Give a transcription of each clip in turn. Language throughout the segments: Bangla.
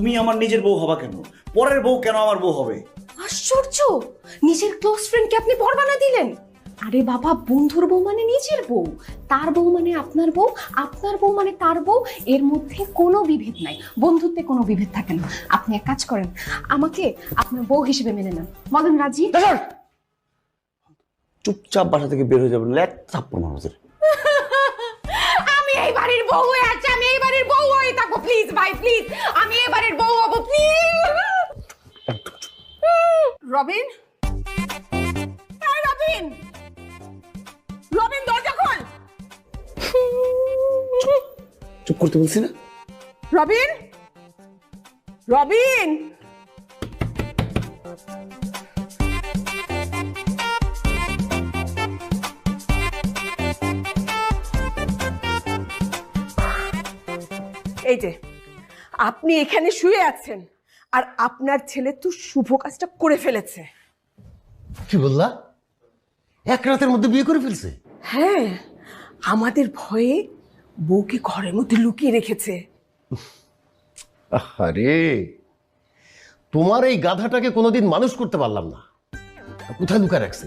তুমি আমার নিজের বউ হবা কেন? পরের বউ কেন আমার বউ হবে? আশ্চর্য, নিজের ক্লোজ ফ্রেন্ডকে আপনি পর বানা দিলেন। আরে বাবা, বন্ধুর বউ মানে নিজের বউ, তার বউ মানে আপনার বউ, আপনার বউ মানে তার বউ। এর মধ্যে কোনো বিভেদ নাই, বন্ধুত্বে কোনো বিভেদ থাকে না। আপনি এক কাজ করেন, আমাকে আপনার বউ হিসেবে মেনে নেন। বলেন রাজি? চুপচাপ বাসা থেকে বের হয়ে যাবেন, এক থাপ্পড় মারো ওদের। আমি এই বাড়ির বউ হয়ে আছি, আমি এই বাড়ির বউ হয়ে থাকবো। প্লিজ ভাই, প্লিজ, আমি এই বাড়ির বউ হবো, প্লিজ। রবিন, এই রবিন, রবিন দরজা খোল। চুপ করতে বলছি না? রবিন, রবিন। এই যে আপনি এখানে শুয়ে আছেন আর আপনার ছেলে তো শুভ কাজটা করে ফেলেছে। কি বললা? এক রাতের মধ্যে বিয়ে করে ফেলছে? হ্যাঁ, আমাদের ভয়ে বউকে ঘরের মধ্যে লুকিয়ে রেখেছে। আরে তোমার এই গাধাটাকে কোনোদিন মানুষ করতে পারলাম না। কোথায় লুকায় রাখছে?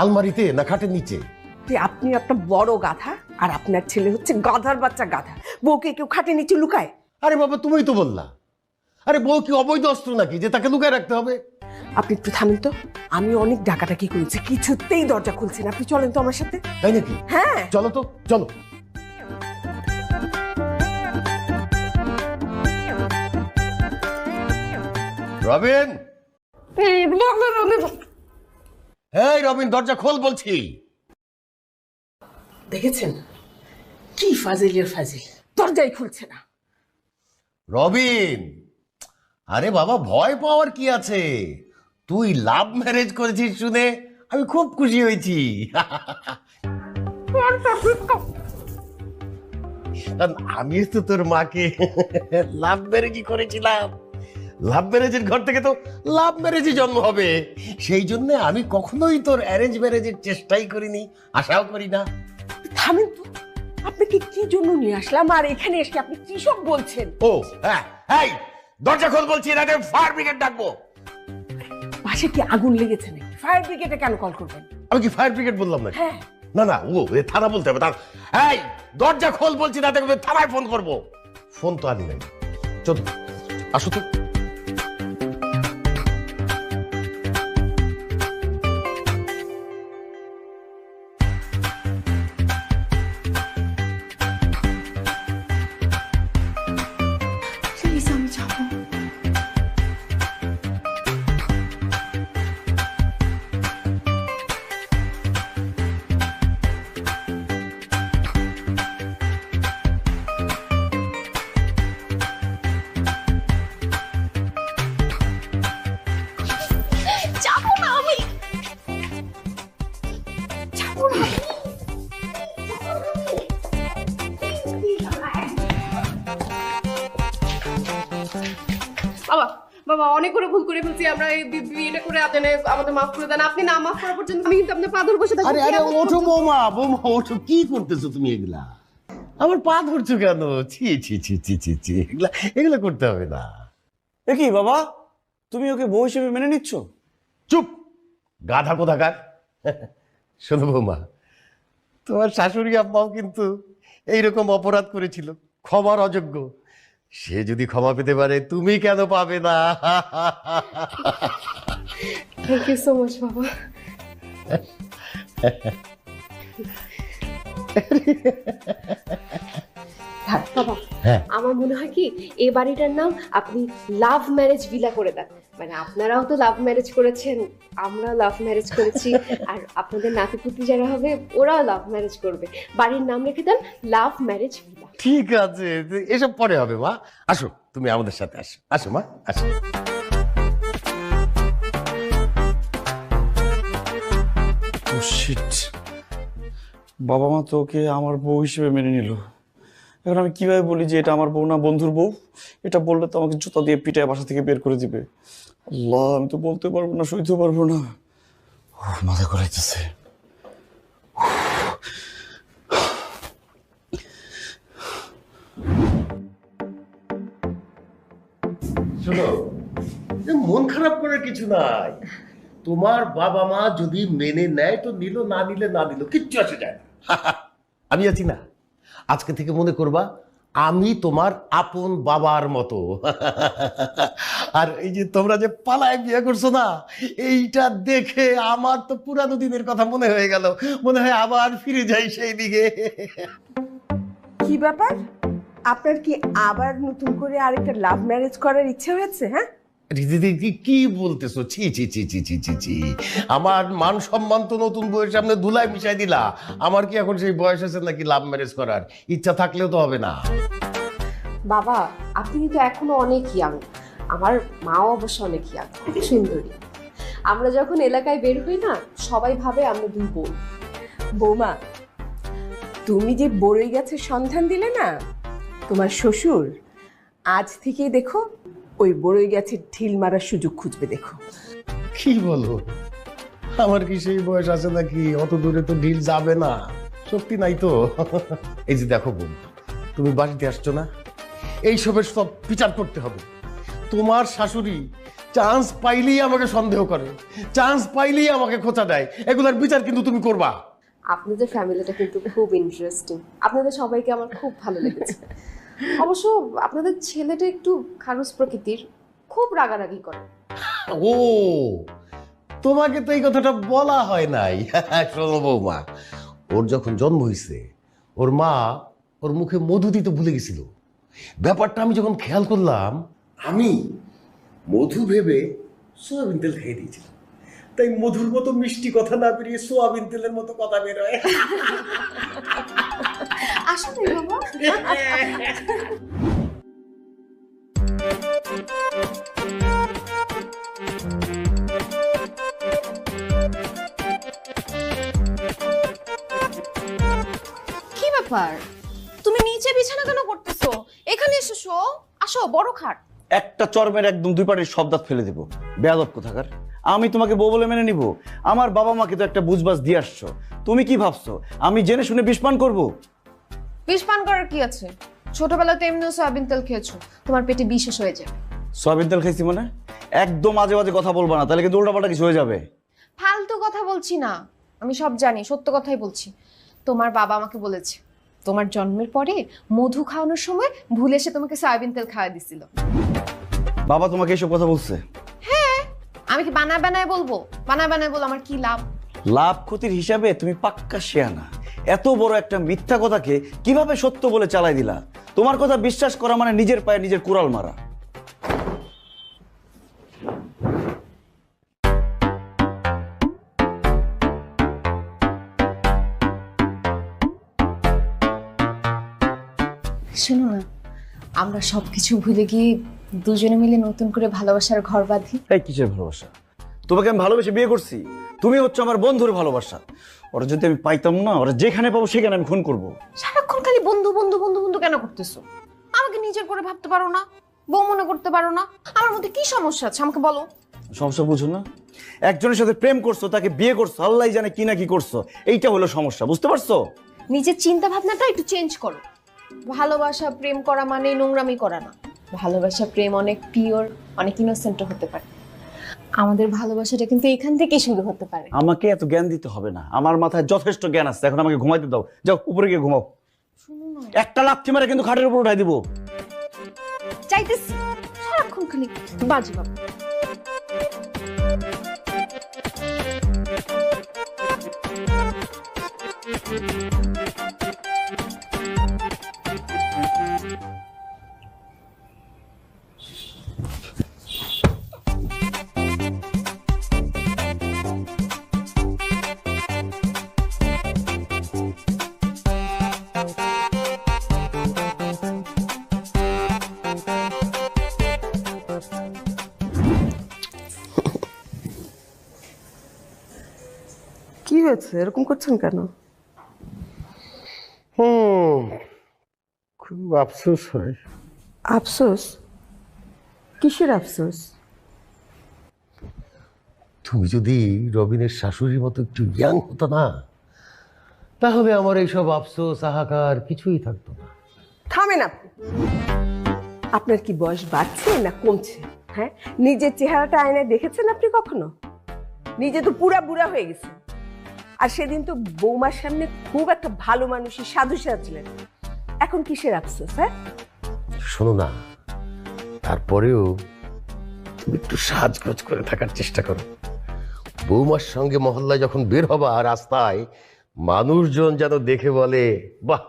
আলমারিতে না খাটের নিচে? যে আপনি একটা বড় গাধা আর আপনার ছেলে হচ্ছে গাধার বাচ্চা গাধা। বউকে কেউ খাটে নিচে লুকায়? আরে বাবা, তুমিই তো বললা। আরে বউ কি অবৈধ অস্ত্র নাকি যে তাকে লুকায় রাখতে হবে? আপনি একটু থামেন তো, আমি অনেক ডাকাডাকি করেছি, কিছুতেই দরজা খুলছেন। আপনি চলেন তো আমার সাথে। তাই নাকি? হ্যাঁ চলো তো, চলো। রবিন, হ্যাঁ রবিন, দরজা খোল বলছি। দেখেছেন কি ফাজিলের ফাজিল, দরজাই খুলছে না। রবিন, আরে বাবা, ভয় পাওয়ার কি আছে? তুই লাভ ম্যারেজ করেছিস শুনে আমি খুব খুশি হয়েছি। কারণ আমি তো তোর মাকে লাভ ম্যারেজই করেছিলাম। লাভ ম্যারেজের ঘর থেকে তো লাভ ম্যারেজই জন্ম হবে। সেই জন্য আমি কখনোই তোর অ্যারেঞ্জ ম্যারেজের চেষ্টাই করিনি, আশাও করি না। থামেন তো, আপনাকে কি জন্য নিয়ে আসলাম আর এখানে এসে আপনি কি সব বলছেন? ও হ্যাঁ, এই দরজা খোল বলছি, না ফায়ার ব্রিগেড ডাকবো। পাশে কি আগুন লেগেছে নাকি? ফায়ার ব্রিগেডে কেন কল করবেন? আমি কি ফায়ার ব্রিগেড বললাম না? হ্যাঁ। না না, ও থানা বলতে হবে। এই দরজা খোল বলছি, না দেখবে থানায় ফোন করবো। ফোন তো আনি নাই। চলো আসো তো। প্লিজ আমি যাবো। যাবো না আমি, যাবো না। বাবা, বাবা, অনেক করে ভুল করে ফেলছি আমরা, এই বিয়েটা করে আপনি আমাদের মাফ করে দেন। আপনি না মাফ করা পর্যন্ত আমি কিন্তু আপনার পা ধরে বসে থাকবো। আরে আরে, ওঠো বৌমা, বৌমা ওঠো। কি করতেছো তুমি এগুলা? আমার পা ধরছো কেন? ছি ছি ছি ছি ছি ছি, এগুলা এগুলা করতে হবে না। এ কি বাবা, তুমি ওকে বউ হিসেবে মেনে নিচ্ছ? চুপ, গাধা কোথাকার। শোনো বৌমা, তোমার শাশুড়ি আম্মাও কিন্তু এইরকম অপরাধ করেছিল, ক্ষমার অযোগ্য। সে যদি ক্ষমা পেতে পারে, তুমি কেন পাবে না? থ্যাংক ইউ সো মাচ বাবা। বাবা, হ্যাঁ। আমার মনে হয় কি এই বাড়িটার নাম আপনি লাভ ম্যারেজ ভিলা করে দেন। মানে আপনারাও তো লাভ ম্যারেজ করেছেন, আমরা লাভ ম্যারেজ করেছি, আর আপনাদের নাতিপুতি যারা হবে ওরাও লাভ ম্যারেজ করবে। বাড়ির নাম রেখে দেন লাভ ম্যারেজ ভিলা। ঠিক আছে, এসব পরে হবে মা। আসো তুমি আমাদের সাথে, আসো আসো মা, আসো। ও শিট, বাবা মা তো ওকে আমার বউ হিসেবে মেনে নিল। এখন আমি কিভাবে বলি যে এটা আমার বউ না বন্ধুর বউ? এটা বললে তো আমাকে জুতা দিয়ে পিটায় বাসা থেকে বের করে দিবে। আল্লাহ, আমি তো বলতে পারবো না, সইতে পারবো না। মাথা ঘুরাইতেছে। শোনো, এ মন খারাপ করার কিছু নাই। তোমার বাবা মা যদি মেনে নেয় তো নিল, না নিলে না দিল, কিচ্ছু আসে যায় না। আমি আছি না, আজকে থেকে মনে করবা আমি তোমার আপন বাবার মতো। আর এই যে তোমরা যে পালায় বিয়ে করছো না, এইটা দেখে আমার তো পুরানো দিনের কথা মনে হয়ে গেল। মনে হয় আবার ফিরে যাই সেই দিকে। কি ব্যাপার, আপনার কি আবার নতুন করে আরেকটা লাভ ম্যারেজ করার ইচ্ছে হয়েছে? হ্যাঁ, দিদি কি বলতেছো? ছি ছি ছি ছি ছি ছি ছি, আমার মান সম্মান তো নতুন বউয়ের সামনে ধুলায় মিশাই দিলা। আমার কি এখন সেই বয়স আছে নাকি লাভ ম্যারেজ করার? ইচ্ছা থাকলেও তো হবে না। বাবা, আপনি কিন্তু এখনো অনেক ইয়াং। আমার মাও অবশ্য অনেক ইয়াং, খুব সুন্দরী। আমরা যখন এলাকায় বের হই না, সবাই ভাবে আমরা দুই বোন। বৌমা, তুমি যে বড়ই গাছের সন্ধান দিলে না, তোমার শ্বশুর আজ থেকেই দেখো ওই বড়ই গাছের ঢিল মারার সুযোগ খুঁজবে। দেখো, কি বলো? আমার কি সেই বয়স আছে নাকি? অত দূরে তো ঢিল যাবে না, শক্তি নাই তো। এই যে দেখো বোন, তুমি বাড়িতে আসছো না, এইসবের সব বিচার করতে হবে। তোমার শাশুড়ি চান্স পাইলেই আমাকে সন্দেহ করে, চান্স পাইলেই আমাকে খোঁচা দেয়। এগুলার বিচার কিন্তু তুমি করবা। আপনাদের ফ্যামিলিটা কিন্তু খুব ইন্টারেস্টিং। আপনাদের সবাইকে আমার খুব ভালো লেগেছে। অবশ্য আপনাদের ছেলেটা একটু খারুস প্রকৃতির, খুব রাগারাগি করে। ও, তোমাকে তো এই কথাটা বলা হয় নাই। শোনো বৌমা, ওর যখন জন্ম হয়েছে ওর মা ওর মুখে মধু দিতে ভুলে গেছিল। ব্যাপারটা আমি যখন খেয়াল করলাম, আমি মধু ভেবে সোয়াবিন তেল খেয়ে দিয়েছিলাম। তাই মধুর মতো মিষ্টি কথা না বেরিয়ে সোয়াবিন তেলের মতো কথা বেরোয়। আসলে বাবা, কি ব্যাপার? তুমি নিচে বিছানা কেন করতেছো? এখানে এসো, শো আসো, বড় খাট। একটা চরমের একদম দুই পাটির সব দাঁত ফেলে দেবো। বেয়াদব কোথাকার! আমি তোমাকে বউ বলে মেনে নিব? আমার বাবা মাকে তো একটা বুঝবাজ দিয়ে আসছো। তুমি কি ভাবছো আমি জেনে শুনে বিষপান করবো? বিষ পান করার কি আছে? ছোটবেলাতে এমনিও সয়াবিন তেল খেয়েছো, তোমার পেটে বিষ শেষ হয়ে যাবে। সয়াবিন তেল খাইছি মানে? একদম আজে বাজে কথা বলবা না, তাহলে কিন্তু উল্টাপাল্টা কিছু হয়ে যাবে। ফালতু কথা বলছি না, আমি সব জানি, সত্য কথাই বলছি। তোমার বাবা আমাকে বলেছে তোমার জন্মের পরে মধু খাওয়ানোর সময় ভুলে এসে তোমাকে সয়াবিন তেল খাওয়া দিছিল। বাবা তোমাকে এসব কথা বলছে? আমি কি বানায় বানায় বলবো? বানায় বানায় বল, আমার কি লাভ? লাভ ক্ষতির হিসাবে তুমি পাক্কা শেয়ানা। এত বড় একটা মিথ্যা কথাকে কিভাবে সত্য বলে চালাই দিলা? তোমার কথা বিশ্বাস করা মানে নিজের পায়ে নিজের কুড়াল মারা। শোনো না, আমরা সবকিছু ভুলে গিয়ে দুজনে মিলে নতুন করে ভালোবাসার ঘর বাঁধি। এই কিসের ভালোবাসা? তোমাকে আমি ভালোবেসে বিয়ে করছি, তুমি হচ্ছে আমার বন্ধুর ভালোবাসা। ওরা যদি আমি পাইতাম না, ওরা যেখানে পাবো সেখানে আমি খুন করবো। সারাক্ষণ খালি বন্ধু বন্ধু বন্ধু বন্ধু কেন করতেছো? আমাকে নিজের করে ভাবতে পারো না? বউ মনে করতে পারো না? আমার মধ্যে কি সমস্যা আছে আমাকে বলো। সমস্যা বুঝো না? একজনের সাথে প্রেম করছো, তাকে বিয়ে করছো, আল্লাহ জানে কি না কি করছো। এইটা হলো সমস্যা, বুঝতে পারছো? নিজের চিন্তা ভাবনাটা একটু চেঞ্জ করো। ভালোবাসা প্রেম করা মানে নোংরামি করা না। ভালোবাসা প্রেম অনেক পিওর, অনেক ইনোসেন্টও হতে পারে। আমাদের ভালোবাসাটা কিন্তু এখান থেকেই শুরু হতে পারে। আমাকে এত জ্ঞান দিতে হবে না, আমার মাথায় যথেষ্ট জ্ঞান আছে। এখন আমাকে ঘুমাইতে দাও, যাও উপরে গিয়ে ঘুমাও। শুনো না, একটা লাথি মারে কিন্তু খাটের উপর উঠাই দিব। চাইতেছি সারাক্ষণ খালি বাজে বাবা। কি হয়েছে, এরকম করছেন কেন? খুব আফসোস হয়। আফসোস? কিসের আফসোস? তুমি যদি রবিনের শাশুড়ির মতো একটু ইয়াং হতো না, তাহলে আমার এইসব আফসোস হাহাকার কিছুই থাকতো না। থামেন আপনি। আপনার কি বয়স বাড়ছে না কমছে? হ্যাঁ, নিজের চেহারাটা আয়নায় দেখেছেন আপনি কখনো? নিজে তো পুরা বুড়া হয়ে গেছে। আর সেদিন তো বৌমার সামনে খুব একটা ভালো মানুষই সাধু সাজলেন, এখন কিসের আফসোস? হ্যাঁ, শোনো না, তারপরেও তুমি একটু সাজগোজ করে থাকার চেষ্টা করো। বৌমার সঙ্গে মহল্লায় যখন বের হবা রাস্তায়, মানুষজন যেন দেখে বলে, বাহ,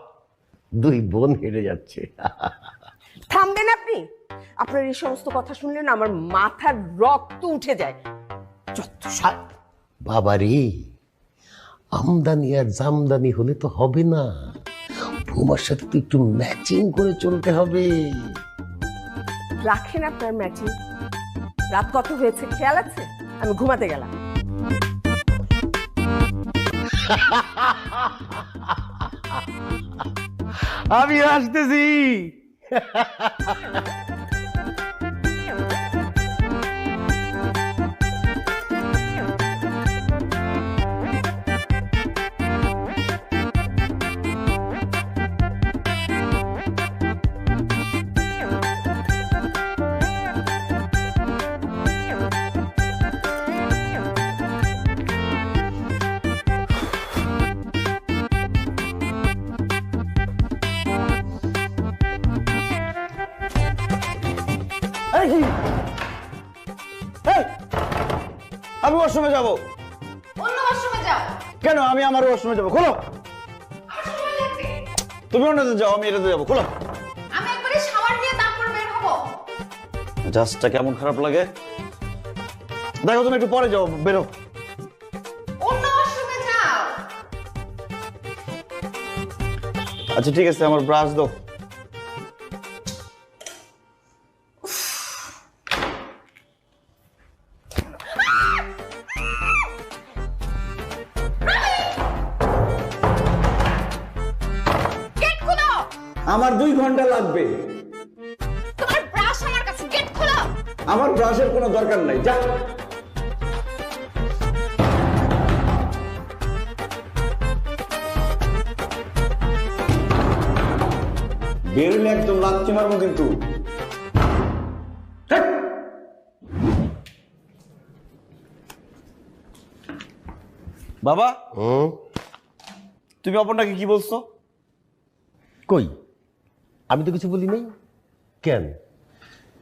দুই বোন হেরে যাচ্ছে। থামবেন আপনি? আপনার এই সমস্ত কথা শুনলে না আমার মাথার রক্ত উঠে যায়। বাবারে, আমদানি আর জামদানি হলে তো হবে না, বৌমার সাথে তো একটু ম্যাচিং করে চলতে হবে। রাখেন আপনার ম্যাচিং। রাত কত হয়েছে খেয়াল আছে? আমি ঘুমাতে গেলাম। আমি আসতেছি। আমি ওয়াশরুমে যাব। অন্য ওয়াশরুমে যাও। কেন? আমি আমার ওয়াশরুমে যাব, খোলো। তুমি অন্যতে যাও, আমি এটাতে যাবো, খোলো। আমি একবারে শাওয়ার নিয়ে তারপর বের হব। জাস্টটা কেমন খারাপ লাগে দেখো, তুমি একটু পরে যাও, বেরো। অন্য ওয়াশরুমে যাও। আচ্ছা ঠিক আছে, আমার ব্রাশ দাও। গেট খোলো। আমার 2 ঘন্টা লাগবে। তোমার ব্রাশ আমার কাছে, গেট খোলো। আমার ব্রাশের কোনো দরকার নাই, যা। বেরোলে একদম লাথি মারবো কিন্তু। হ্যাট! বাবা, তুমি অপর্ণাকে কি বলছো? কই, আমি তো কিছু বলি নাই। কেন,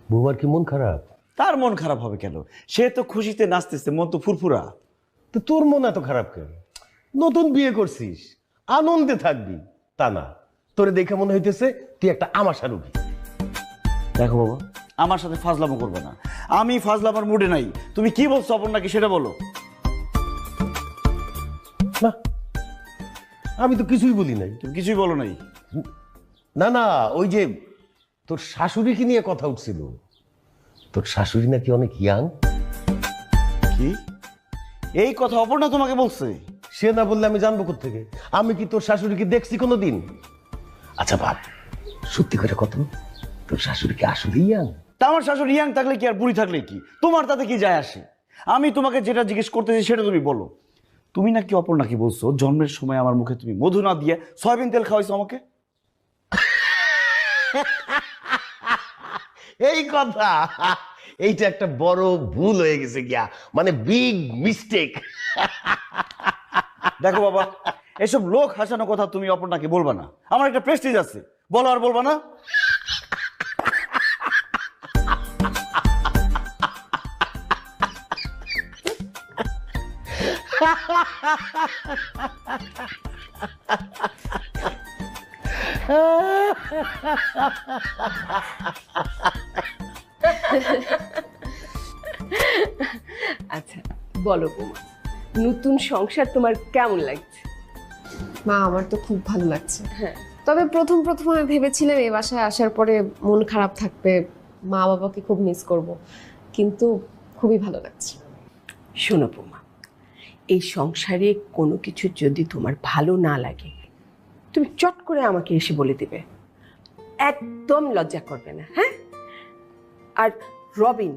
বৌমার কি মন খারাপ? তার মন খারাপ হবে কেন? সে তো খুশিতে নাচতেছে, মন তো ফুরফুরা। তো তোর মন এত খারাপ কেন? নতুন বিয়ে করছিস, আনন্দে থাকবি। তা না, তোরে দেখে মনে হইতেছে তুই একটা আমাশা রোগী। দেখো বাবা, আমার সাথে ফাজলামো করবে না। আমি ফাজলামার মুডে নাই। তুমি কি বলছো অপর্ণাকে সেটা বলো। না, আমি তো কিছুই বলি নাই। তুমি কিছুই বলো নাই? না না, ওই যে তোর শাশুড়িকে নিয়ে কথা উঠছিল। তোর শাশুড়ি নাকি অনেক ইয়াং। কি এই কথা অপর্ণা তোমাকে বলছে? সে না বললে আমি জানবো কোত্থেকে? আমি কি তোর শাশুড়িকে দেখছি কোনোদিন? আচ্ছা বাপ, সত্যি করে কত, তোর শাশুড়িকে আসলে ইয়াং? তা আমার শাশুড়ি ইয়াং থাকলে কি আর বুড়ি থাকলে কি, তোমার তাতে কি যায় আসে? আমি তোমাকে যেটা জিজ্ঞেস করতেছি সেটা তুমি বলো। তুমি নাকি অপর্ণা কি বলছো জন্মের সময় আমার মুখে তুমি মধু না দিয়ে সয়াবিন তেল খাওয়াইছো আমাকে? এই কথা, এইটা একটা বড় ভুল হয়ে গেছে গিয়া, মানে বিগ মিস্টেক। দেখো বাবা, এসব লোক হাসানো কথা তুমি অপর্ণাকে বলবা না। আমার একটা প্রেস্টিজ আছে, বলো আর বলবা না। আচ্ছা বলো বৌমা, নতুন সংসার তোমার কেমন লাগছে? মা, আমার তো খুব ভালো লাগছে। হ্যাঁ, তবে প্রথম আমি ভেবেছিলাম এই বাসায় আসার পরে মন খারাপ থাকবে, মা বাবাকে খুব মিস করব, কিন্তু খুবই ভালো লাগছে। শোনো বৌমা, এই সংসারে কোনো কিছু যদি তোমার ভালো না লাগে, তুমি চট করে আমাকে এসে বলে দিবে, একদম লজ্জা করবে না। হ্যাঁ, আর রবিন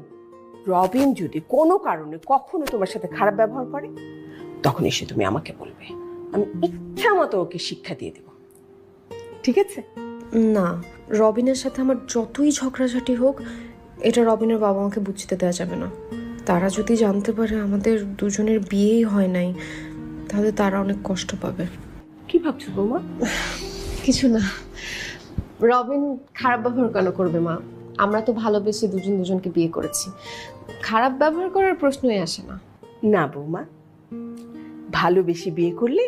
রবিন যদি কোনো কারণে কখনো তোমার সাথে খারাপ ব্যবহার করে, তখন এসে তুমি আমাকে বলবে, আমি ইচ্ছা মতো ওকে শিক্ষা দিয়ে দেব, ঠিক আছে? না, রবিনের সাথে আমার যতই ঝগড়াঝাটি হোক, এটা রবিনের বাবা মাকে বুঝতে দেওয়া যাবে না। তারা যদি জানতে পারে আমাদের দুজনের বিয়েই হয় নাই, তাহলে তারা অনেক কষ্ট পাবে। কি ভাবছো বৌমা? কিছু না, রবিন খারাপ ব্যবহার কেন করবে মা? আমরা তো ভালোবেসে দুজন দুজনকে বিয়ে করেছি, খারাপ ব্যবহার করার প্রশ্নই আসে না। না বৌমা, ভালোবেসে বিয়ে করলে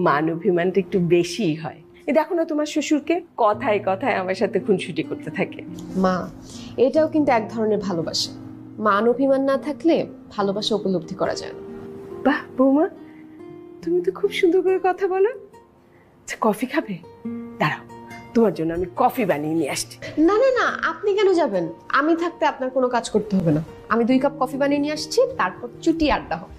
মান অভিমানটা একটু বেশিই হয়। এই দেখো না তোমার শ্বশুরকে, কথায় কথায় আমার সাথে খুনসুটি করতে থাকে। মা, এটাও কিন্তু এক ধরনের ভালোবাসা। মান অভিমান না থাকলে ভালোবাসা উপলব্ধি করা যায় না। বাহ বৌমা, তুমি তো খুব সুন্দর করে কথা বলো। আচ্ছা, কফি খাবে? দাঁড়াও, তোমার জন্য আমি কফি বানিয়ে নিয়ে আসছি। না না না, আপনি কেন যাবেন? আমি থাকতে আপনার কোনো কাজ করতে হবে না। আমি 2 কাপ কফি বানিয়ে নিয়ে আসছি, তারপর চুটি আড্ডা হবে।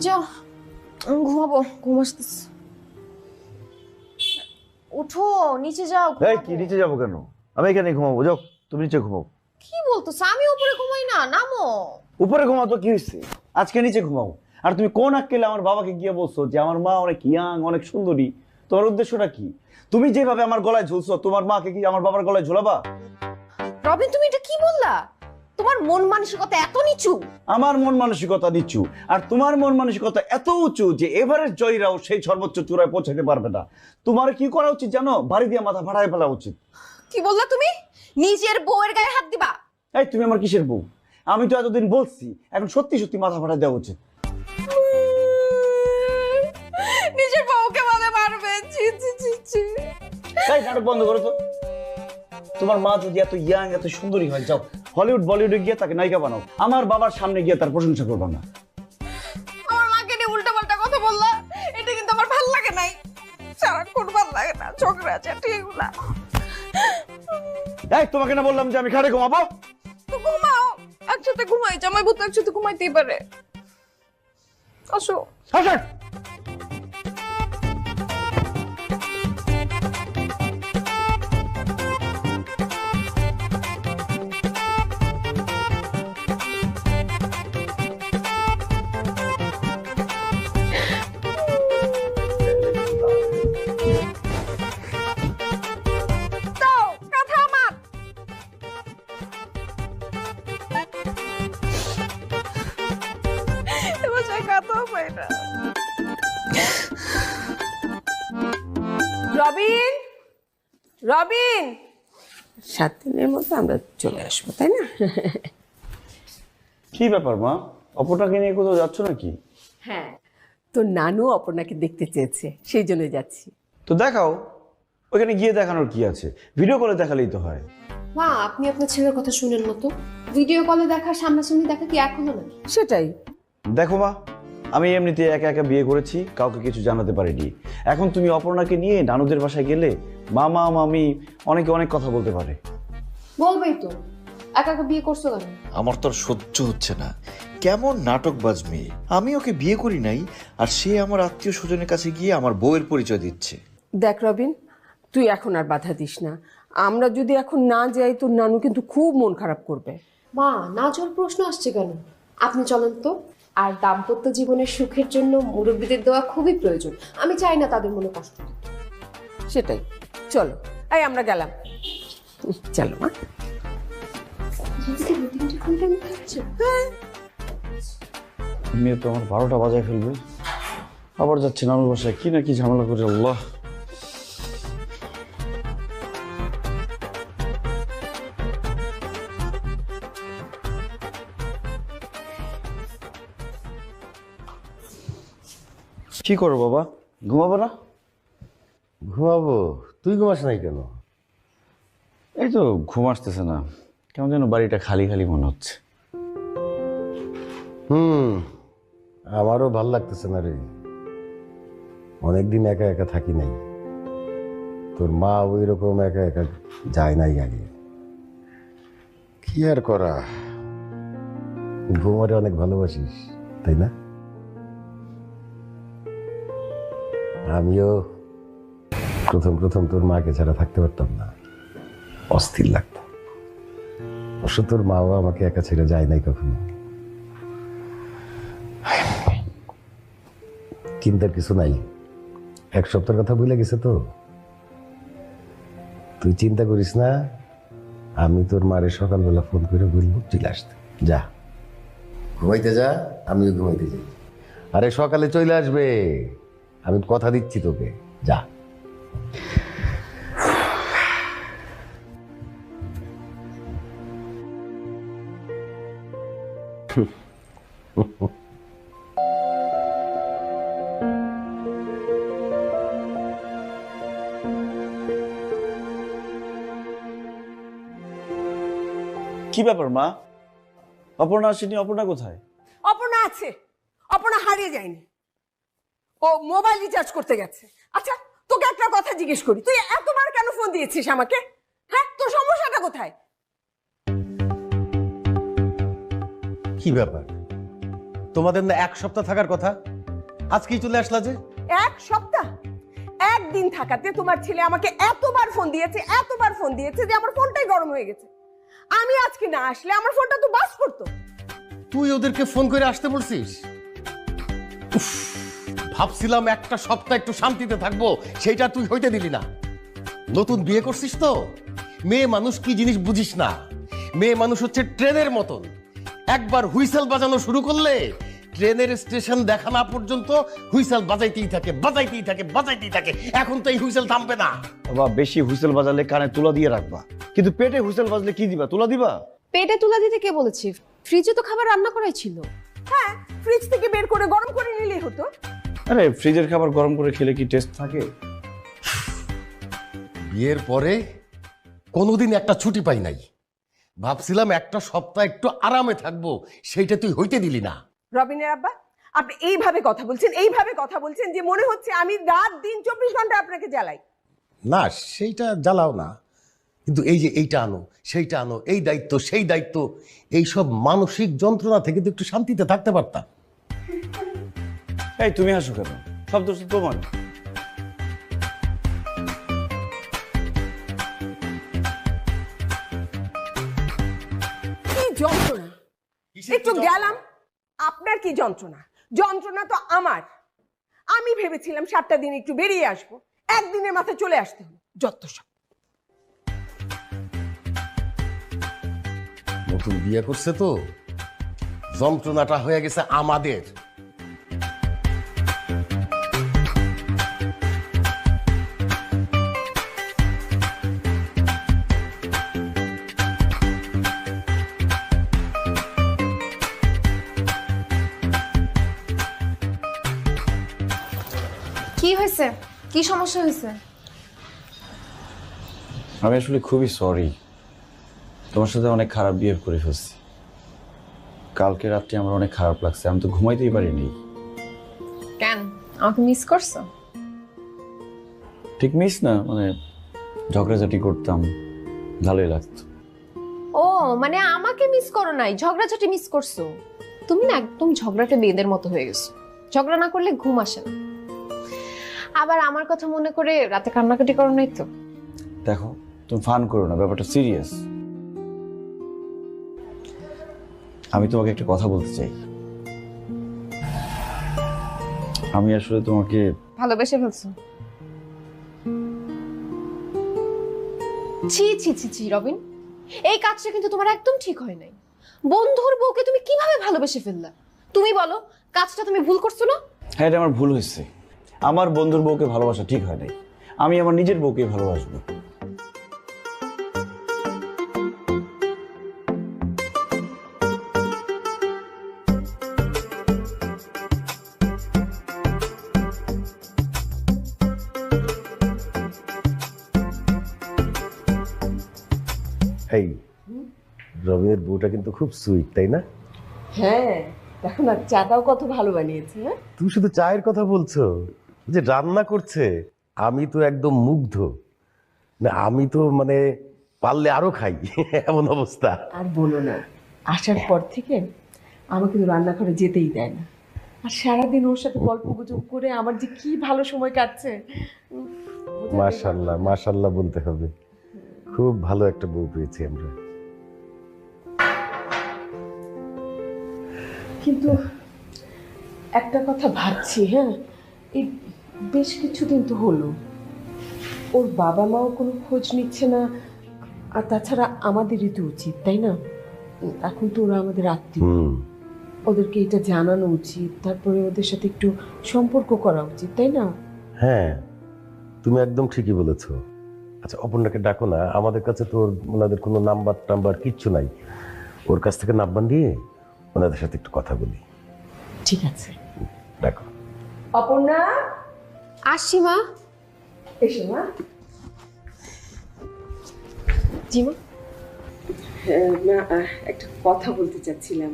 যাও, আমি ঘুমাবো, ঘুম আসতেছে। উঠো, নিচে যাও। এই কি নিচে যাবো কেন? আমি এখানে ঘুমাবো, যাও তুমি নিচে ঘুমাও। কি বলতেছ? আমি উপরে ঘুমাই না, নামো। উপরে ঘুমাও তো কি হয়েছে? আজকে নিচে ঘুমাও। আর তুমি কোন আক্কেলে আমার বাবাকে গিয়ে বলছো যে আমার মা অনেক ইয়াং, অনেক সুন্দরী? তোমার উদ্দেশ্যটা কি? তুমি যেভাবে আমার গলায় ঝুলছো, তোমার মাকে কি আমার বাবার গলায় ঝোলাবা? রবিন, তুমি এটা কি বললা? তোমার মন মানসিকতা এত নিচু? আমার মন মানসিকতা নিচু, আর তোমার মন মানসিকতা এত উঁচু যে এভারেস্ট জয়ীরাও সেই সর্বোচ্চ চূড়ায় পৌঁছাতে পারবে না। তোমার কি করা উচিত জানো? বাড়ি দিয়ে মাথা ফাটায় ফেলা উচিত। কি বললা তুমি? নিজের বউয়ের গায়ে হাত দিবা? এই তুমি আমার কিসের বউ? আমি তো এতদিন বলছি, এখন সত্যি সত্যি মাথা ফাটায় দেওয়া উচিত। নিজের বউকে বলে মারবে? ছি ছি ছি ছি। এই নাটক বন্ধ করো তো। তোমার মা যদি এত ইয়াং, এত সুন্দরী হয়, যাও হলিউড বলিউডে গিয়ে তাকে নায়িকা বানাও। আমার বাবার সামনে গিয়ে তার প্রশংসা করবো না। আমার মাকে নিয়ে উল্টাপাল্টা কথা বললা, এটা কিন্তু আমার ভাল লাগে নাই। সারাক্ষণ ভাল লাগে না, ঝগড়া ঝাঁটি এগুলা। এই তোমাকে না বললাম যে আমি খাটে ঘুমাবো? তো ঘুমাও, একসাথে ঘুমাই। জামাই বউ তো একসাথে ঘুমাইতেই পারে। আসো। হাসান! দাও, কথা আমার। এবার কথা পাই না। রবিন, রবিন, 7 দিনের মধ্যে আমরা চলে আসবো, তাই না? কি ব্যাপার মা? অপরটাকে নিয়ে কোথাও যাচ্ছ নাকি? হ্যাঁ, তো নানু অপর্ণাকে দেখতে চেয়েছে, সেই জন্য যাচ্ছি। তো দেখাও, ওখানে গিয়ে দেখানোর কি আছে? ভিডিও কলে দেখালেই তো হয়। মা, আপনি আপনার ছেলের কথা শুনেন না তো। ভিডিও কলে দেখা, সামনাসামনি দেখা কি এখনো না? সেটাই। দেখো মা, আমি এমনিতে একা একা বিয়ে করেছি, কাউকে কিছু জানাতে পারিনি। এখন তুমি অপর্ণাকে নিয়ে নানুদের বাসায় গেলে মামা মামি অনেকে অনেক কথা বলতে পারে। বলবেই তো, একা একা বিয়ে করছো কেন? আমার তো আর সহ্য হচ্ছে না। কেমন নাটকবাজ মেয়ে! আমি ওকে বিয়ে করি নাই, আর সে আমার আত্মীয় স্বজনের কাছে গিয়ে আমার বউয়ের পরিচয় দিচ্ছে। দেখ রবিন, তুই এখন আর বাধা দিস না। আমরা যদি এখন না যাই, তোর নানু কিন্তু খুব মন খারাপ করবে। মা, না যাওয়ার প্রশ্ন আসছে কেন? আপনি চলেন তো। আর দাম্পত্য জীবনের সুখের জন্য মুরব্বীদের দেওয়া খুবই প্রয়োজন। আমি চাই না তাদের মনে কষ্ট দিতে। সেটাই, চলো। এই আমরা গেলাম। চলো মা। মেয়ে তো আমার 12টা বাজায় ফেলবে। আবার যাচ্ছে নানুর বাসায়, কি না কি ঝামেলা করে। আল্লাহ! কি করো বাবা? ঘুমাবো না? ঘুমাবো? তুই ঘুমাস নাই কেন? এই তো ঘুম আসতেছে না, কেমন যেন বাড়িটা খালি খালি মনে হচ্ছে। আমারও ভাল লাগতেছে না রে। অনেকদিন একা একা থাকি নাই। তোর মা ওই রকম একা একা যায় নাই আগে। কি আর করা, বৌমারে অনেক ভালোবাসিস, তাই না? আমিও প্রথম প্রথম তোর মাকে ছাড়া থাকতে পারতাম না, অস্থির লাগতো। অবশ্য তোর মাও আমাকে একা ছেড়ে যায় নাই কখনো। চিন্তার কিছু নাই, এক সপ্তাহের কথা ভুলে গেছে তো। তুই চিন্তা করিস না, আমি তোর মারে সকালবেলা ফোন করে বলবো চলে আসতে। যা ঘুমাইতে যা, আমিও ঘুমাইতে যাই। আরে সকালে চলে আসবে, আমি কথা দিচ্ছি তোকে। যা। কি ব্যাপার মা? অপর্ণা আসেনি? অপর্ণা কোথায়? অপর্ণা আছে, অপর্ণা হারিয়ে যায়নি, ও মোবাইল রিচার্জ করতে গেছে। আচ্ছা তোকে একটা কথা জিজ্ঞেস করি, তুই এতবার কেন ফোন দিয়েছিস আমাকে? হ্যাঁ, তোর সমস্যাটা কোথায়? কি ব্যাপার, তোমাদের না এক সপ্তাহ থাকার কথা, আজকেই চলে আসলা যে? এক সপ্তাহ? একদিন থাকাতে তোমার ছেলে আমাকে এতবার ফোন দিয়েছে যে আমার ফোনটাই গরম হয়ে গেছে। আমি আজকে না আসলে আমার ফোনটা তো বাস করতো। তুই ওদেরকে ফোন করে আসতে বলছিস? উফ, ভাবছিলাম একটা সপ্তাহ একটু শান্তিতে থাকবো, সেইটা তুই হইতে দিলি না। নতুন বিয়ে করছিস তো, মেয়ে মানুষ কি জিনিস বুঝিস না। মেয়ে মানুষ হচ্ছে ট্রেনের মতন, একবার হুইসেল বাজানো শুরু করলে ট্রেনের স্টেশন দেখা না পর্যন্ত হুইসেল বাজাইতেই থাকে। এখন তো এই হুইসেল থামবে না। বাবা, বেশি হুইসেল বাজালে কানে তুলা দিয়ে রাখবা, কিন্তু পেটে হুইসেল বাজলে কি দিবা? তুলা দিবা? পেটে তুলা দিতে কে বলেছি? ফ্রিজে তো খাবার রান্না করাই ছিল। হ্যাঁ, ফ্রিজ থেকে বের করে গরম করে নিলেই হতো। আরে ফ্রিজের খাবার গরম করে খেলে কি টেস্ট থাকে? বিয়ের পরে কোনোদিন একটা ছুটি পাই নাই, ভাবছিলাম একটা সপ্তাহ একটু আরামে থাকবো, সেইটা তুই হইতে দিলি না। রবিনের আব্বা, আপনি এইভাবে কথা বলছেন যে মনে হচ্ছে আমি রাত দিন 24 ঘন্টা আপনাকে জ্বালাই। না, সেইটা জ্বালাও না, কিন্তু এই যে এইটা আনো সেইটা আনো, এই দায়িত্ব সেই দায়িত্ব, এইসব মানসিক যন্ত্রণা থেকে তো একটু শান্তিতে থাকতে পারতাম। এই তুমি হাসো কেন? সব দোষ তো তোমার। কি যন্ত্রণা! একটু গেলাম, আপনার কি যন্ত্রণা? যন্ত্রণা তো আমার। আমি ভেবেছিলাম 7টা দিন একটু বেরিয়ে আসবো, একদিনের মাথায় চলে আসতে হলো। যত সব। নতুন বিয়ে করছে তো, যন্ত্রণাটা হয়ে গেছে আমাদের। কি হয়েছে? কি সমস্যা হয়েছে? আমি আসলে খুবই সরি, তোমার সাথে অনেক খারাপ বিহেভ করে ফেলছি। কালকে রাত্রে আমার অনেক খারাপ লাগছে, আমি তো ঘুমাইতেই পারিনি। কেন, আমাকে মিস করছো? ঠিক মিস না, মানে ঝগড়াঝাটি করতাম, ভালোই লাগতো। ও মানে আমাকে মিস করো নাই, ঝগড়াঝাটি মিস করছো? তুমি না একদম ঝগড়াটে মেয়েদের মতো হয়ে গেছো, ঝগড়া না করলে ঘুম আসে না। আবার আমার কথা মনে করে রাতে কান্নাকাটি করো নাই তো? দেখো, তুমি ফান করো না, ব্যাপারটা সিরিয়াস। আমি তোমাকে একটা কথা বলতে চাই। আমি আসলে তোমাকে ভালোবেসে ফেলছো? ছি ছি ছি ছি রবিন, এই কাজটা কিন্তু তোমার একদম ঠিক হয় নাই। বন্ধুর বউকে তুমি কিভাবে ভালোবেসে ফেললা? তুমি বলো, কাজটা তুমি ভুল করছো না? হ্যাঁ, এটা আমার ভুল হয়েছে। আমার বন্ধুর বউকে ভালোবাসা ঠিক হয় নাই, আমি আমার নিজের বউকে ভালোবাসবো। এই রবিনের বউটা কিন্তু খুব সুইট, তাই না? হ্যাঁ, দেখো না চাটাও কত ভালো বানিয়েছে। হ্যাঁ, তুমি শুধু চায়ের কথা বলছো, যে রান্না করছে, আমি তো একদম মুগ্ধ। না, আমি তো মানে পারলে আরো খাই, এমন অবস্থা। আর বলো না, আসার পর থেকে আমাকে কিন্তু রান্নাঘরে যেতেই দেয় না। আর সারাদিন ওর সাথে গল্প গুজব করে আমার যে কি ভালো সময় কাটছে। মাশাআল্লাহ, মাশাআল্লাহ বলতে হবে, খুব ভালো একটা বউ পেয়েছি আমরা। কিন্তু একটা কথা ভাবছি, হ্যাঁ, এই বেশ কিছুদিন তো হলো ওর বাবা মাও কোনো খোঁজ নিচ্ছে না, আর তাছাড়া আমাদেরই তো উচিত, তাই না? এখন তো ওরা আমাদের আত্মীয়, ওদেরকে এটা জানানো উচিত, তারপরে ওদের সাথে একটু সম্পর্ক করা উচিত, তাই না? হ্যাঁ, তুমি একদম ঠিকই বলেছো। আচ্ছা, অপর্ণাকে ডাকো না, আমাদের কাছে তো ওনাদের কোনো নাম্বার টাম্বার কিচ্ছু নাই। ওর কাছ থেকে নাম্বার নিয়ে ওনাদের সাথে একটু কথা বলি। ঠিক আছে, ডাকো। অপর্ণা, আসছি মা। এসো মা। জি মা। না, একটা কথা বলতে চাচ্ছিলাম।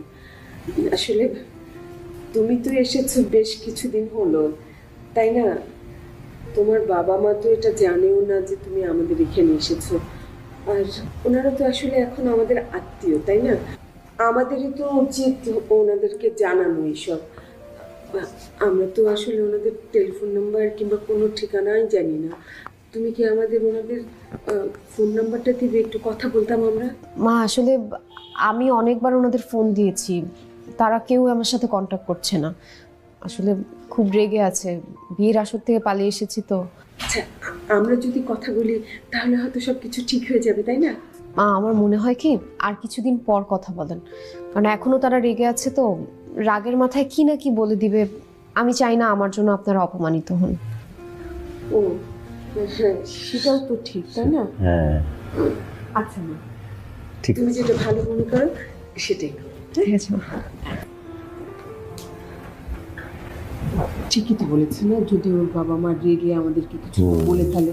আসলে তুমি তো এসেছো বেশ কিছুদিন হলো, তাই না? তোমার বাবা মা তো এটা জানেও না যে তুমি আমাদের এখানে এসেছো, আর ওনারা তো আসলে এখন আমাদের আত্মীয়, তাই না? আমাদেরই তো উচিত ওনাদেরকে জানানো এইসব। আমরা তো আসলে ওনাদের টেলিফোন নাম্বার কিংবা কোনো ঠিকানাই জানি না। তুমি কি আমাদের ওনাদের ফোন নাম্বারটা দিবে, একটু কথা বলতাম আমরা? মা আসলে আমি অনেকবার ওনাদের ফোন দিয়েছি, তারা কেউ আমার সাথে কন্ট্যাক্ট করছে না। আসলে খুব রেগে আছে, বিয়ের আসর থেকে পালিয়ে এসেছি তো। আচ্ছা, আমরা যদি কথা বলি তাহলে হয়তো সব কিছু ঠিক হয়ে যাবে, তাই না? মা আমার মনে হয় কি আর কিছুদিন পর কথা বলেন, কারণ এখনো তারা রেগে আছে তো, রাগের মাথায় কি না কি বলে দিবে। আমি চাই না আমার জন্য আপনারা অপমানিত হন। ও হ্যাঁ, সেটাও তো ঠিক, তাই না? হ্যাঁ, আচ্ছা মা, ঠিক তুমি যেটা ভালো মনে করো সেটাই করো। ঠিক আছে মা। ঠিকই তো বলেছে না, যদি ওর বাবা মা রেগে আমাদেরকে কিছু বলে ফেলে।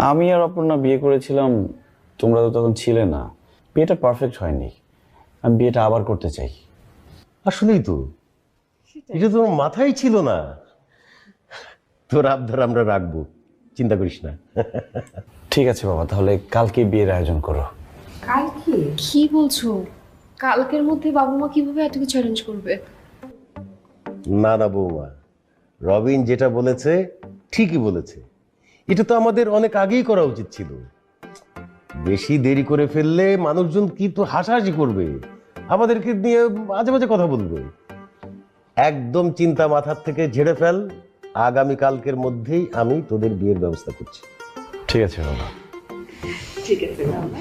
আমি আর অপর্ণা বিয়ে করেছিলাম, তোমরা তো তখন ছিলে না। বিয়েটা পারফেক্ট হয়নি, আমি বিয়েটা আবার করতে চাই। আসলেই তো, এটা তো আমার মাথায় ছিল না। তোর আবদার আমরা রাখবো, চিন্তা করিস না। ঠিক আছে বাবা, তাহলে কালকে বিয়ের আয়োজন করো। কালকে? কি বলছো? কালকের মধ্যে বাবা মা কিভাবে এত কিছু অ্যারেঞ্জ করবে? না না বৌমা, রবিন যেটা বলেছে ঠিকই বলেছে। এটা তো আমাদের অনেক আগেই করা উচিত ছিল। বেশি দেরি করে ফেললে মানুষজন কি তো হাসাহাসি করবে, আমাদেরকে নিয়ে মাঝে মাঝে কথা বলবে। একদম চিন্তা মাথার থেকে ঝেড়ে ফেল, আগামী কালকের মধ্যেই আমি তোদের বিয়ের ব্যবস্থা করছি। ঠিক আছে বাবা। ঠিক আছে বাবা।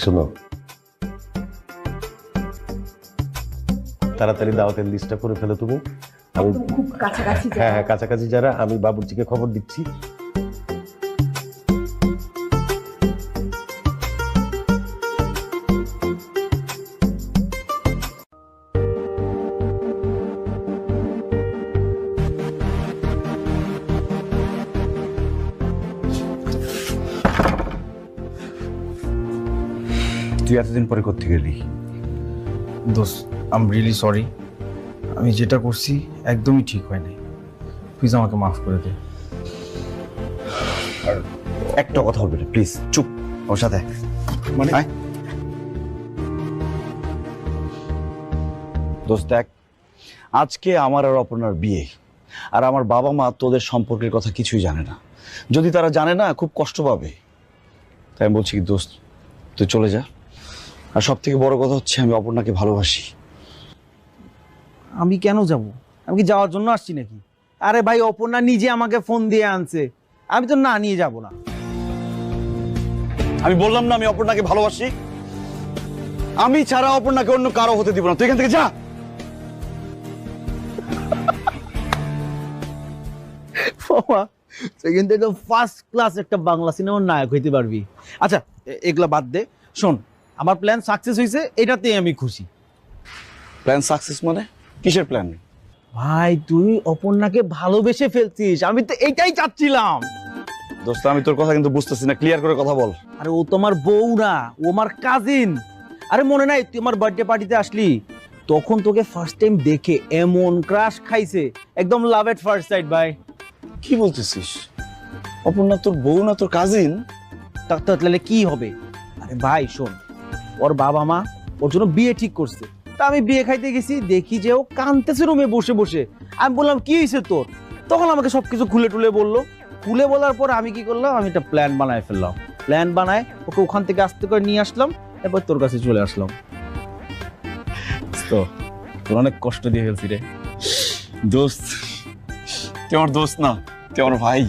শোনো, তাড়াতাড়ি দাওয়াতের লিস্টটা করে ফেলো তুমি। আমি খুব কাছাকাছি যাও। হ্যাঁ হ্যাঁ, কাছাকাছি যারা, আমি বাবুর্চিকে খবর দিচ্ছি। তুই এতদিন পরে করতে গেলি? দোস্ত, আই এম রিয়েলি সরি। আমি যেটা করছি একদমই ঠিক হয়নি, প্লিজ আমাকে মাফ করে দে। আর একটা কথা বলবি না প্লিজ, চুপ। ওর সাথে মানে আয়। দোস্ত দেখ, আজকে আমার আর অপর্ণার বিয়ে, আর আমার বাবা মা তোদের সম্পর্কের কথা কিছুই জানে না। যদি তারা জানে না, খুব কষ্ট পাবে। তাই আমি বলছি কি দোস্ত, তুই চলে যা। আর সব থেকে বড় কথা হচ্ছে, আমি অপর্ণাকে ভালোবাসি। আমি কেন যাব? আমি কি যাওয়ার জন্য আসছি নাকি? আরে ভাই, অপর্ণা নিজে আমাকে ফোন দিয়ে আনছে, আমি তো না নিয়ে যাব না। আমি বললাম না আমি অপর্ণাকে ভালোবাসি। আমি ছাড়া অপর্ণাকে অন্য কারো হতে দিব না। তুই এখান থেকে যা। বাবা, সেখান থেকে ফার্স্ট ক্লাস একটা বাংলা সিনেমার নায়ক হইতে পারবি। আচ্ছা, এগুলা বাদ দে। শোন, আমার প্ল্যান সাকসেস হয়েছে, এটাতেই আমি খুশি। প্ল্যান সাকসেস মানে? কিসের প্ল্যান? ভাই, তুই অপর্ণাকে ভালোবেসে ফেলছিস, আমি তো এইটাই চাচ্ছিলাম। দোস্ত, আমি তোর কথা কিন্তু বুঝতেছি না, ক্লিয়ার করে কথা বল। আরে ও তোমার বউ না, ও আমার কাজিন। আরে মনে নাই তুই আমার বার্থডে পার্টিতে আসলি? তখন তোকে ফার্স্ট টাইম দেখে এমন ক্রাশ খাইছে, একদম লাভ এট ফার্স্ট সাইট ভাই। কি বলতেছিস? অপর্ণা তোর বউ না, তোর কাজিন? তাহলে কি হবে? আরে ভাই শোন, ওর বাবা মা ওর জন্য বিয়ে ঠিক করছে। তা আমি বিয়ে খাইতে গেছি, দেখি যে ও কাঁদতেছে রুমে বসে বসে। আমি বললাম কি হয়েছে তোর? তখন আমাকে সবকিছু খুলে টুলে বললো। খুলে বলার পর আমি কি করলাম, আমি একটা প্ল্যান বানায় ফেললাম। প্ল্যান বানায় ওকে ওখান থেকে আস্তে করে নিয়ে আসলাম, এরপর তোর কাছে চলে আসলাম। তো তোর অনেক কষ্ট দিয়ে ফেলছি রে। দোস্ত, তুই আমার দোস্ত না, তুই আমার ভাই।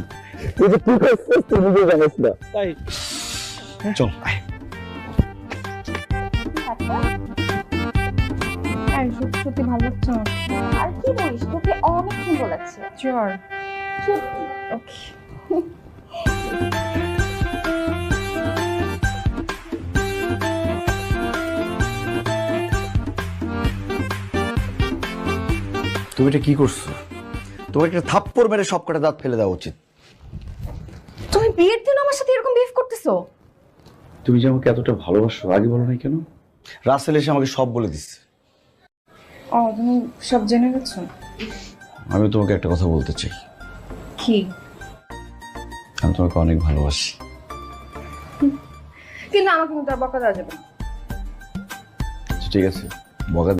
তাই চল সত্যি সত্যি ভালো লাগছে না। আর কি বলিস, তোকে অনেক সুন্দর লাগছে। জ্বর। সত্যি। ওকে। তুমি এটা কি করছো? তোমার একটা থাপ্পড় মেরে সব কটা দাঁত ফেলে দেওয়া উচিত। তুমি বিয়ের দিন আমার সাথে এরকম বিহেভ করতেছো? তুমি যে আমাকে এতটা ভালোবাসো আগে বলো নাই কেন? রাসেল এসে আমাকে সব বলে দিচ্ছে। ও, তুমি সব জেনে গেছো? আমি তোমাকে একটা কথা বলতে চাই। কি? আমি তোমাকে অনেক ভালোবাসি। কিন্তু আমাকে কিন্তু আর বকা দেওয়া যাবে না। ঠিক আছে, বকা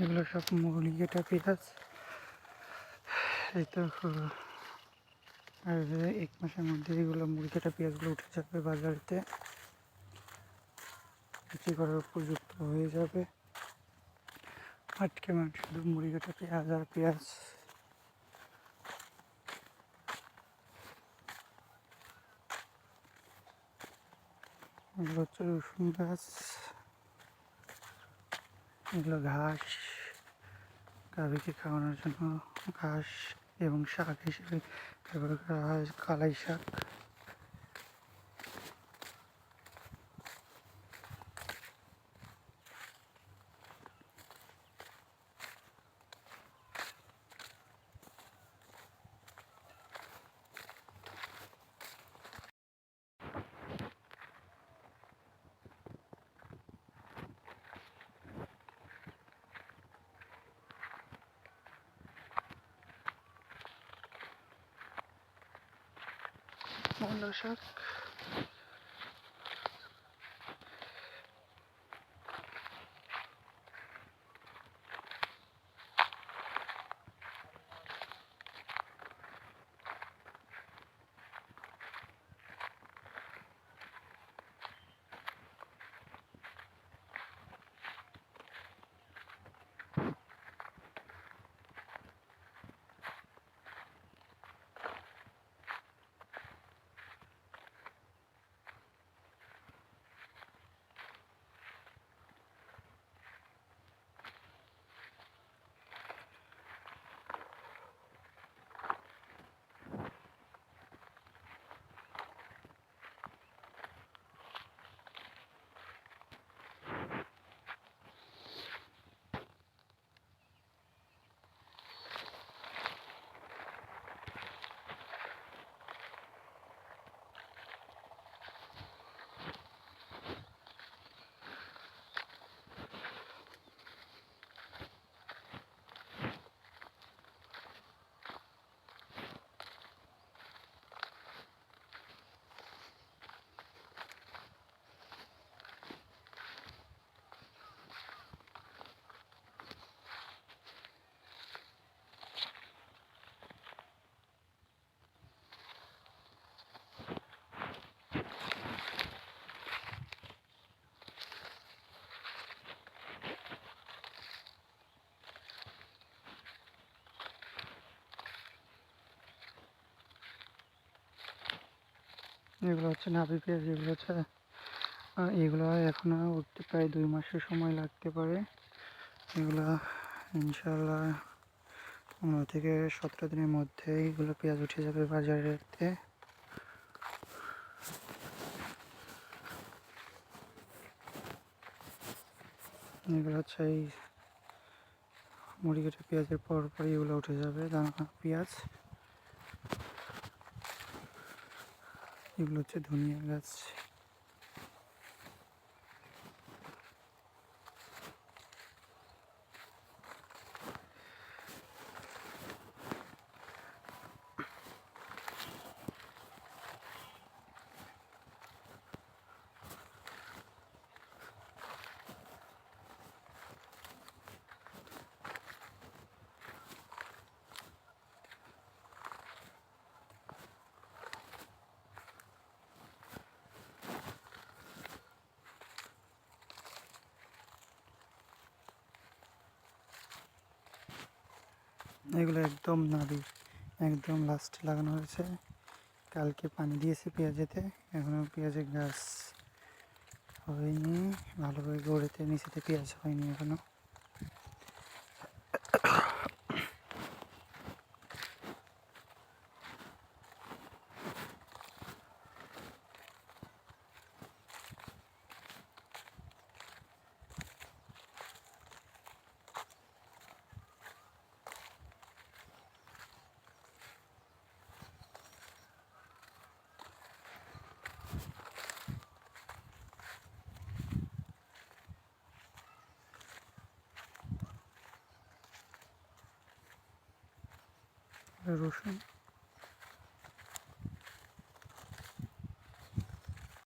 এগুলো সব মুরগি কাটা পেঁয়াজ। এই তো আর 1 মাসের মধ্যে এগুলো মুরগি কাটা পেঁয়াজগুলো উঠে যাবে বাজারেতে, বিক্রি করার উপযুক্ত হয়ে যাবে। আজকে মানে শুধু মুরগি কাটা পেঁয়াজ আর পেঁয়াজ। এগুলো হচ্ছে রসুন গাছ, এগুলো ঘাস, গাভীকে খাওয়ানোর জন্য ঘাস এবং শাক হিসেবে ব্যবহার করা হয় কালাই শাক। মূলা শাক, এগুলো হচ্ছে নাভি পেঁয়াজ। এগুলো হচ্ছে এগুলো এখনো উঠতে প্রায় 2 মাসের সময় লাগতে পারে। এগুলো ইনশাল্লাহ 15 থেকে 17 দিনের মধ্যে এগুলো পেঁয়াজ উঠে যাবে বাজারেতে। এগুলো হচ্ছে এই মুড়ি কেটে পেঁয়াজের পরপরই এগুলো উঠে যাবে দানা পেঁয়াজ। এগুলো হচ্ছে ধনিয়া গাছ। এগুলো একদম নাবি, একদম লাস্টে লাগানো হয়েছে। কালকে পানি দিয়েছি পেঁয়াজেতে, এখনো পেঁয়াজের গাছ হয়নি ভালোভাবে, গড়েতে নিচেতে পেঁয়াজ হয়নি এখনো। রসুন